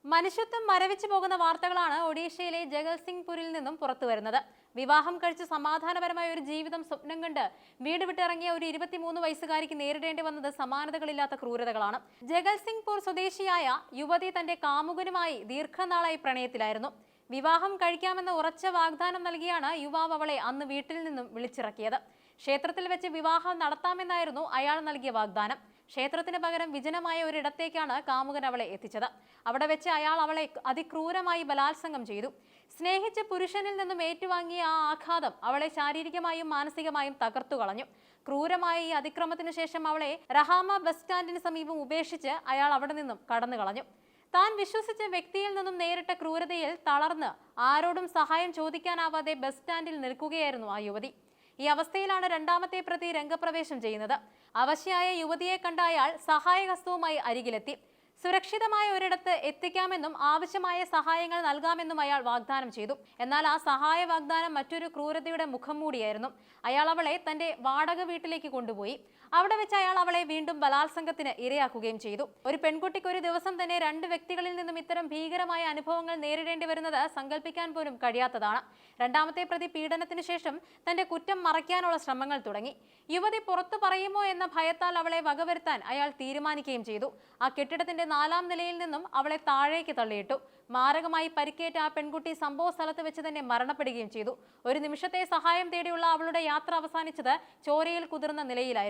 മനുഷ്യത്വം മരവിച്ചു പോകുന്ന വാർത്തകളാണ് ഒഡീഷയിലെ ജഗൽസിംഗ്പൂരിൽ നിന്നും പുറത്തുവരുന്നത്. വിവാഹം കഴിച്ച് സമാധാനപരമായ ഒരു ജീവിതം സ്വപ്നം കണ്ട് വീട് വിട്ടിറങ്ങിയ ഒരു 23 വയസ്സുകാരിക്ക് നേരിടേണ്ടി വന്നത് സമാനതകളില്ലാത്ത ക്രൂരതകളാണ്. ജഗൽസിംഗ്പൂർ സ്വദേശിയായ യുവതി തന്റെ കാമുകനുമായി ദീർഘനാളായി പ്രണയത്തിലായിരുന്നു. വിവാഹം കഴിക്കാമെന്ന ഉറച്ച വാഗ്ദാനം നൽകിയാണ് യുവാവ് അവളെ അന്ന് വീട്ടിൽ നിന്നും വിളിച്ചിറക്കിയത്. ക്ഷേത്രത്തിൽ വെച്ച് വിവാഹം നടത്താമെന്നായിരുന്നു അയാൾ നൽകിയ വാഗ്ദാനം. ക്ഷേത്രത്തിന് പകരം വിജനമായ ഒരിടത്തേക്കാണ് കാമുകൻ അവളെ എത്തിച്ചത്. അവിടെ വെച്ച് അയാൾ അവളെ അതിക്രൂരമായി ബലാത്സംഗം ചെയ്തു. സ്നേഹിച്ച പുരുഷനിൽ നിന്നും ഏറ്റുവാങ്ങിയ ആ ആഘാതം അവളെ ശാരീരികമായും മാനസികമായും തകർത്തു കളഞ്ഞു. ക്രൂരമായ ഈ അതിക്രമത്തിന് ശേഷം അവളെ റഹാമ ബസ് സ്റ്റാൻഡിന് സമീപം ഉപേക്ഷിച്ച് അയാൾ അവിടെ നിന്നും കടന്നു കളഞ്ഞു. താൻ വിശ്വസിച്ച വ്യക്തിയിൽ നിന്നും നേരിട്ട ക്രൂരതയിൽ തളർന്ന് ആരോടും സഹായം ചോദിക്കാനാവാതെ ബസ് സ്റ്റാൻഡിൽ നിൽക്കുകയായിരുന്നു ആ യുവതി. ഈ അവസ്ഥയിലാണ് രണ്ടാമത്തെ പ്രതി രംഗപ്രവേശം ചെയ്യുന്നത്. അവശയായ യുവതിയെ കണ്ട അയാൾ സഹായഹസ്തവുമായി അരികിലെത്തി. സുരക്ഷിതമായ ഒരിടത്ത് എത്തിക്കാമെന്നും ആവശ്യമായ സഹായങ്ങൾ നൽകാമെന്നും അയാൾ വാഗ്ദാനം ചെയ്തു. എന്നാൽ ആ സഹായ വാഗ്ദാനം മറ്റൊരു ക്രൂരതയുടെ മുഖം മൂടിയായിരുന്നു. അയാൾ അവളെ തന്റെ വാടക വീട്ടിലേക്ക് കൊണ്ടുപോയി. അവിടെ വെച്ച് അയാൾ അവളെ വീണ്ടും ബലാത്സംഗത്തിന് ഇരയാക്കുകയും ചെയ്തു. ഒരു പെൺകുട്ടിക്ക് ഒരു ദിവസം തന്നെ 2 വ്യക്തികളിൽ നിന്നും ഇത്തരം ഭീകരമായ അനുഭവങ്ങൾ നേരിടേണ്ടി വരുന്നത് സങ്കല്പിക്കാൻ പോലും കഴിയാത്തതാണ്. രണ്ടാമത്തെ പ്രതി പീഡനത്തിന് ശേഷം തന്റെ കുറ്റം മറയ്ക്കാനുള്ള ശ്രമങ്ങൾ തുടങ്ങി. യുവതി പുറത്തു പറയുമോ എന്ന ഭയത്താൽ അവളെ വകവരുത്താൻ അയാൾ തീരുമാനിക്കുകയും ചെയ്തു. ആ കെട്ടിടത്തിന്റെ 4ാം നിലയിൽ നിന്നും അവളെ താഴേക്ക് തള്ളിയിട്ടു. മാരകമായി പരിക്കേറ്റ ആ പെൺകുട്ടി സംഭവ സ്ഥലത്ത് വെച്ച് തന്നെ മരണപ്പെടുകയും ചെയ്തു. ഒരു നിമിഷത്തെ സഹായം തേടിയുള്ള അവളുടെ യാത്ര അവസാനിച്ചത് ചോരയിൽ കുതിർന്ന നിലയിലായിരുന്നു.